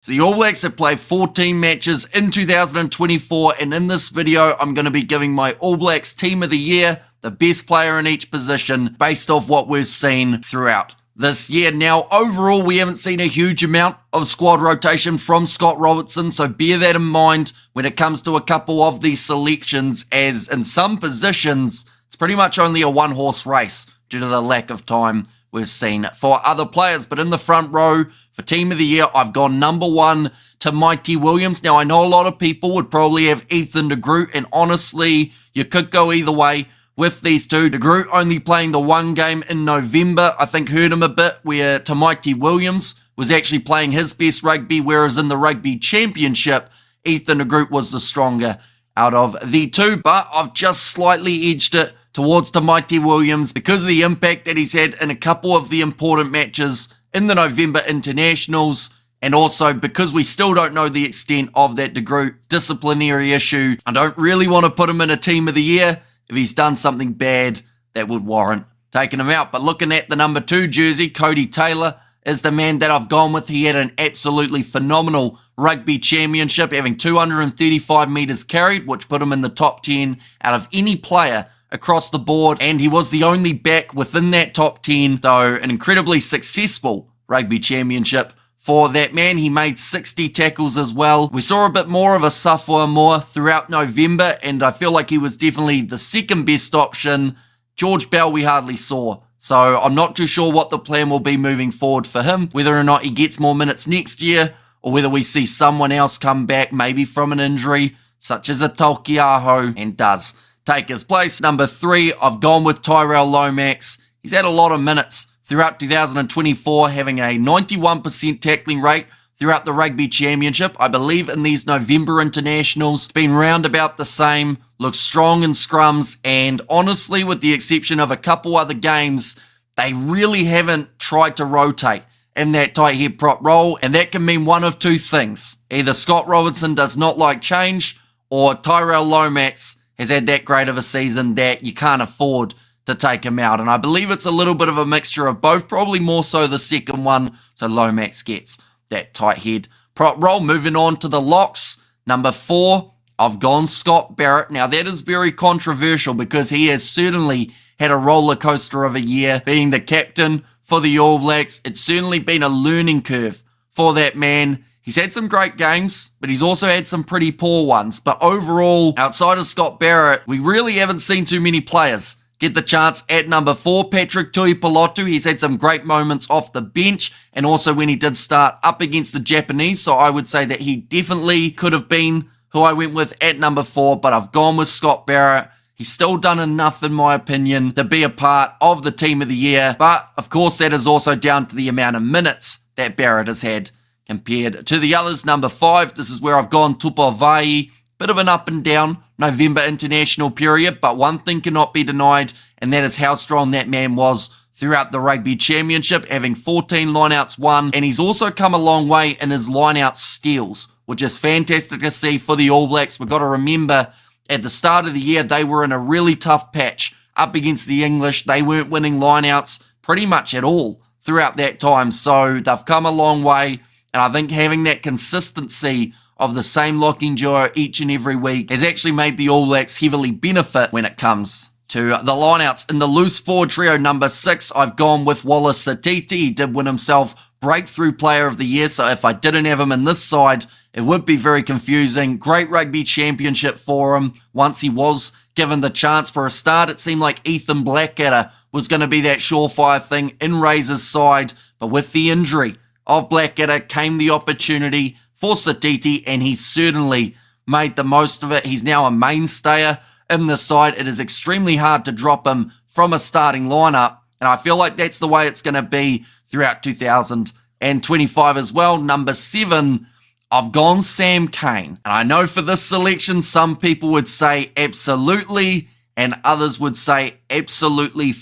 So the All Blacks have played 14 matches in 2024, and in this video, I'm going to be giving my All Blacks Team of the Year, the best player in each position, based off what we've seen throughout this year. Now, overall, we haven't seen a huge amount of squad rotation from Scott Robertson, so bear that in mind when it comes to a couple of these selections, as in some positions, it's pretty much only a one-horse race due to the lack of time we've seen for other players. But in the front row, for Team of the Year, I've gone number 1 to Mighty Williams. Now, I know a lot of people would probably have Ethan de Groot, and honestly, you could go either way with these two. De Groot only playing the one game in November, I think hurt him a bit, where Mighty Williams was actually playing his best rugby, whereas in the Rugby Championship, Ethan de Groot was the stronger out of the two. But I've just slightly edged it towards Mighty Williams because of the impact that he's had in a couple of the important matches in the November internationals, and also because we still don't know the extent of that de Groot disciplinary issue. I don't really want to put him in a Team of the Year if he's done something bad that would warrant taking him out. But looking at the number 2 jersey, Cody Taylor is the man that I've gone with. He had an absolutely phenomenal Rugby Championship, having 235 metres carried, which put him in the top 10 out of any player across the board, and he was the only back within that top 10, so an incredibly successful Rugby Championship for that man. He made 60 tackles as well. We saw a bit more of a sophomore throughout November, and I feel like he was definitely the second best option. George Bell we hardly saw, so I'm not too sure what the plan will be moving forward for him, whether or not he gets more minutes next year, or whether we see someone else come back, maybe from an injury, such as a Taukiaho, and does take his place. Number 3, I've gone with Tyrell Lomax. He's had a lot of minutes throughout 2024, having a 91% tackling rate throughout the Rugby Championship. I believe in these November internationals, it's been round about the same, looks strong in scrums, and honestly, with the exception of a couple other games, they really haven't tried to rotate in that tight head prop role, and that can mean one of two things. Either Scott Robertson does not like change, or Tyrell Lomax has had that great of a season that you can't afford to take him out. And I believe it's a little bit of a mixture of both, probably more so the second one, so Lomax gets that tight head prop role. Moving on to the locks, number 4, I've gone Scott Barrett. Now that is very controversial because he has certainly had a roller coaster of a year being the captain for the All Blacks. It's certainly been a learning curve for that man. He's had some great games, but he's also had some pretty poor ones. But overall, outside of Scott Barrett, we really haven't seen too many players get the chance. At number 4, Patrick Tuipulotu. He's had some great moments off the bench, and also when he did start up against the Japanese. So I would say that he definitely could have been who I went with at number 4, but I've gone with Scott Barrett. He's still done enough, in my opinion, to be a part of the Team of the Year. But, of course, that is also down to the amount of minutes that Barrett has had compared to the others. Number 5, this is where I've gone Tupavai. Bit of an up and down November international period, but one thing cannot be denied, and that is how strong that man was throughout the Rugby Championship, having 14 lineouts won, and he's also come a long way in his lineout steals, which is fantastic to see for the All Blacks. We've got to remember, at the start of the year, they were in a really tough patch up against the English. They weren't winning lineouts pretty much at all throughout that time, so they've come a long way. And I think having that consistency of the same locking duo each and every week has actually made the All Blacks heavily benefit when it comes to the lineouts. In the loose forward trio, number 6, I've gone with Wallace Satiti. He did win himself Breakthrough Player of the Year, so if I didn't have him in this side, it would be very confusing. Great Rugby Championship for him. Once he was given the chance for a start, it seemed like Ethan Blackadder was going to be that surefire thing in Razor's side, but with the injury of Blackadder came the opportunity for Satiti, and he certainly made the most of it. He's now a mainstayer in the side. It is extremely hard to drop him from a starting lineup, and I feel like that's the way it's going to be throughout 2025 as well. Number 7, I've gone Sam Cane. And I know for this selection, some people would say absolutely, and others would say absolutely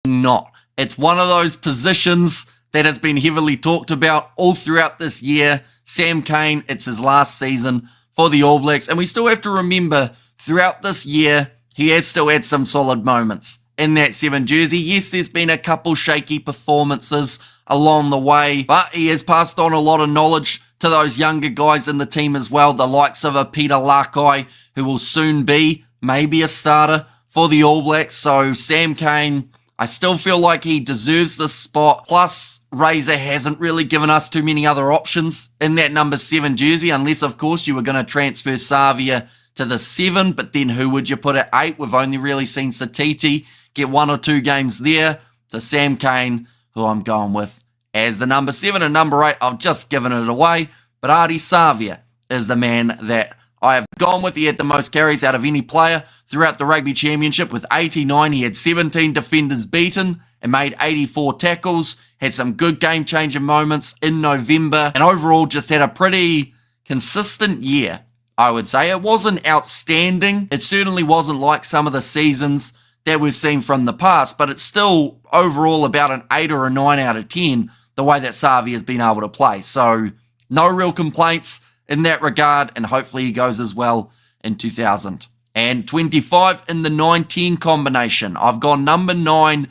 not. It's one of those positions that has been heavily talked about all throughout this year. Sam Cane, it's his last season for the All Blacks. And we still have to remember, throughout this year, he has still had some solid moments in that 7 jersey. Yes, there's been a couple shaky performances along the way, but he has passed on a lot of knowledge to those younger guys in the team as well, the likes of a Peter Lakai, who will soon be maybe a starter for the All Blacks. So Sam Cane, I still feel like he deserves this spot. Plus, Razor hasn't really given us too many other options in that number 7 jersey, unless, of course, you were going to transfer Savia to the 7, but then who would you put at 8? We've only really seen Satiti get 1 or 2 games there. So Sam Cane, who I'm going with as the number 7, and number 8, I've just given it away, but Ardie Savia is the man that I have gone with. He had the most carries out of any player throughout the Rugby Championship with 89. He had 17 defenders beaten and made 84 tackles, had some good game-changing moments in November, and overall just had a pretty consistent year, I would say. It wasn't outstanding. It certainly wasn't like some of the seasons that we've seen from the past, but it's still overall about an 8 or a 9 out of 10, the way that Savia has been able to play. So no real complaints in that regard, and hopefully he goes as well in 2025 in the 9-10 combination. I've gone number 9,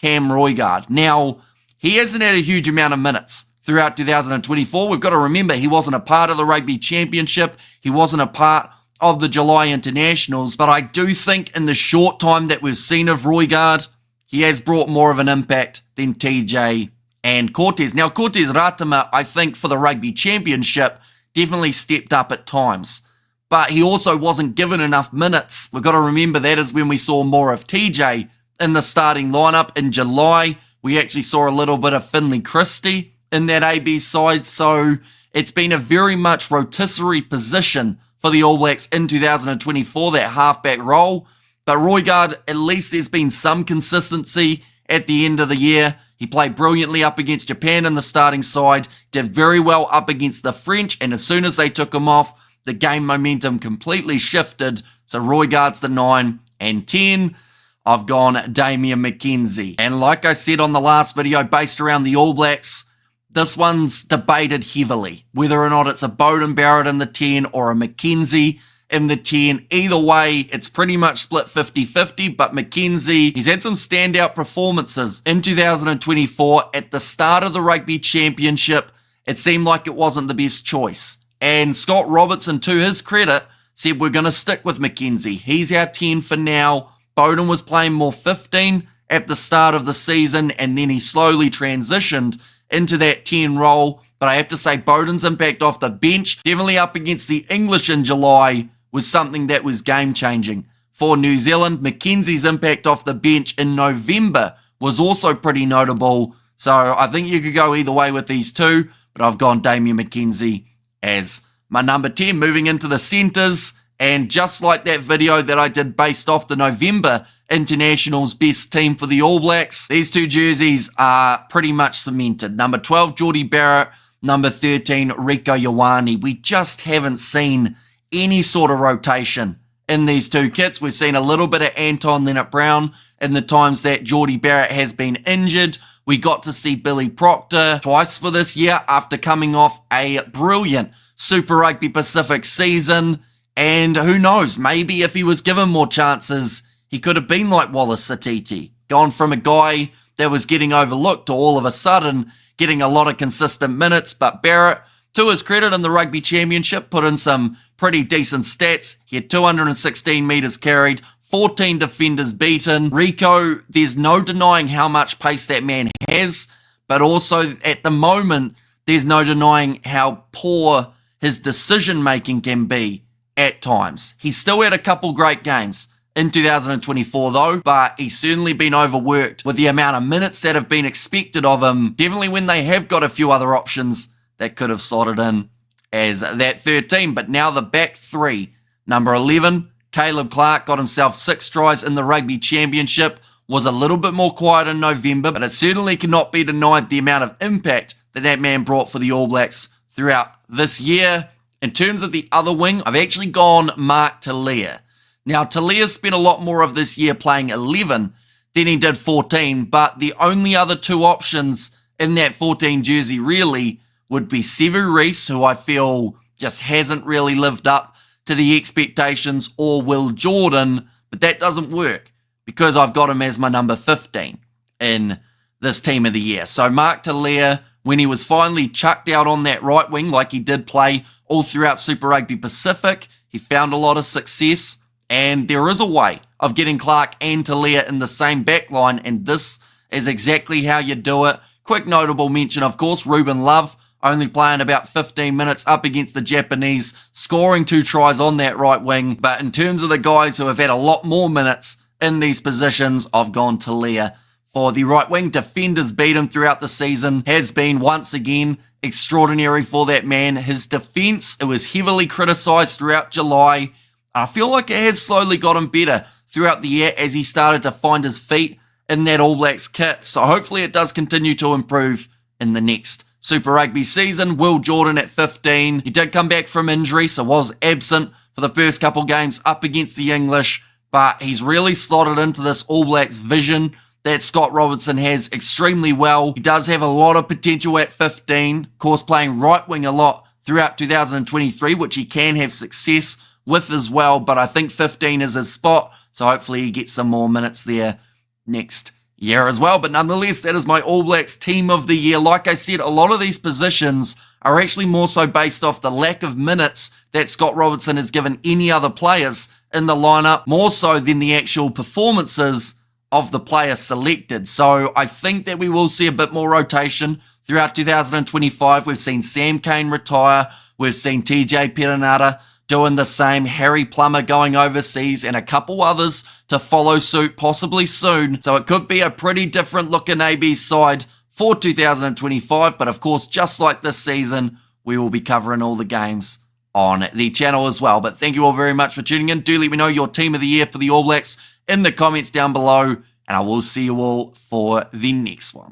Cam Roigard. Now, he hasn't had a huge amount of minutes throughout 2024. We've got to remember he wasn't a part of the Rugby Championship. He wasn't a part of the July Internationals, but I do think in the short time that we've seen of Roigard, he has brought more of an impact than TJ and Cortez. Now, Cortez Ratama, I think for the Rugby Championship, definitely stepped up at times, but he also wasn't given enough minutes. We've got to remember that is when we saw more of TJ in the starting lineup. In July, we actually saw a little bit of Finlay Christie in that AB side, so it's been a very much rotisserie position for the All Blacks in 2024, that halfback role. But Roigard, at least there's been some consistency at the end of the year. He played brilliantly up against Japan in the starting side, did very well up against the French, and as soon as they took him off, the game momentum completely shifted. So Roigard's the 9 and 10. I've gone Damian McKenzie. And like I said on the last video, based around the All Blacks, this one's debated heavily, whether or not it's a Beauden Barrett in the 10 or a McKenzie in the 10. Either way, it's pretty much split 50-50, but McKenzie, he's had some standout performances in 2024. At the start of the Rugby Championship, it seemed like it wasn't the best choice. And Scott Robertson, to his credit, said we're going to stick with McKenzie. He's our 10 for now. Beauden was playing more 15 at the start of the season, and then he slowly transitioned into that 10 role. But I have to say, Beauden's impact off the bench, definitely up against the English in July, was something that was game-changing for New Zealand. McKenzie's impact off the bench in November was also pretty notable. So I think you could go either way with these two, but I've gone Damian McKenzie as my number 10. Moving into the centres, and just like that video that I did based off the November Internationals best team for the All Blacks, these two jerseys are pretty much cemented. Number 12, Jordie Barrett. Number 13, Rieko Ioane. We just haven't seen any sort of rotation in these two kits. We've seen a little bit of Anton Leonard-Brown in the times that Jordie Barrett has been injured. We got to see Billy Proctor twice for this year after coming off a brilliant Super Rugby Pacific season. And who knows, maybe if he was given more chances, he could have been like Wallace Satiti, gone from a guy that was getting overlooked to all of a sudden getting a lot of consistent minutes. But Barrett, to his credit in the Rugby Championship, put in some pretty decent stats. He had 216 metres carried, 14 defenders beaten. Rieko, there's no denying how much pace that man has, but also at the moment, there's no denying how poor his decision-making can be at times. He's still had a couple great games in 2024 though, but he's certainly been overworked with the amount of minutes that have been expected of him. Definitely when they have got a few other options that could have slotted in as that 13, but now the back three. Number 11, Caleb Clark got himself 6 tries in the Rugby Championship, was a little bit more quiet in November, but it certainly cannot be denied the amount of impact that that man brought for the All Blacks throughout this year. In terms of the other wing, I've actually gone Mark Talia. Now, Talia spent a lot more of this year playing 11 than he did 14, but the only other two options in that 14 jersey really would be Sevu Reece, who I feel just hasn't really lived up to the expectations, or Will Jordan, but that doesn't work because I've got him as my number 15 in this team of the year. So Mark Talia when he was finally chucked out on that right wing like he did play all throughout Super Rugby Pacific. He found a lot of success, and there is a way of getting Clark and Talia in the same back line, and this is exactly how you do it. Quick notable mention, of course, Ruben Love, only playing about 15 minutes up against the Japanese, scoring 2 tries on that right wing. But in terms of the guys who have had a lot more minutes in these positions, I've gone Talia for the right wing. Defenders beat him throughout the season, has been once again extraordinary for that man. His defence, it was heavily criticised throughout July. I feel like it has slowly gotten better throughout the year as he started to find his feet in that All Blacks kit. So hopefully it does continue to improve in the next Super Rugby season. Will Jordan at 15. He did come back from injury, so was absent for the first couple games up against the English, but he's really slotted into this All Blacks vision that Scott Robertson has extremely well. He does have a lot of potential at 15, of course playing right wing a lot throughout 2023, which he can have success with as well, but I think 15 is his spot, so hopefully he gets some more minutes there next year as well. But nonetheless, that is my All Blacks team of the year. Like I said, a lot of these positions are actually more so based off the lack of minutes that Scott Robertson has given any other players in the lineup, more so than the actual performances of the players selected. So I think that we will see a bit more rotation throughout 2025. We've seen Sam Cane retire. We've seen TJ Perenara doing the same, Harry Plummer going overseas, and a couple others to follow suit possibly soon. So it could be a pretty different looking AB side for 2025. But of course, just like this season, we will be covering all the games on the channel as well. But thank you all very much for tuning in. Do let me know your team of the year for the All Blacks in the comments down below, and I will see you all for the next one.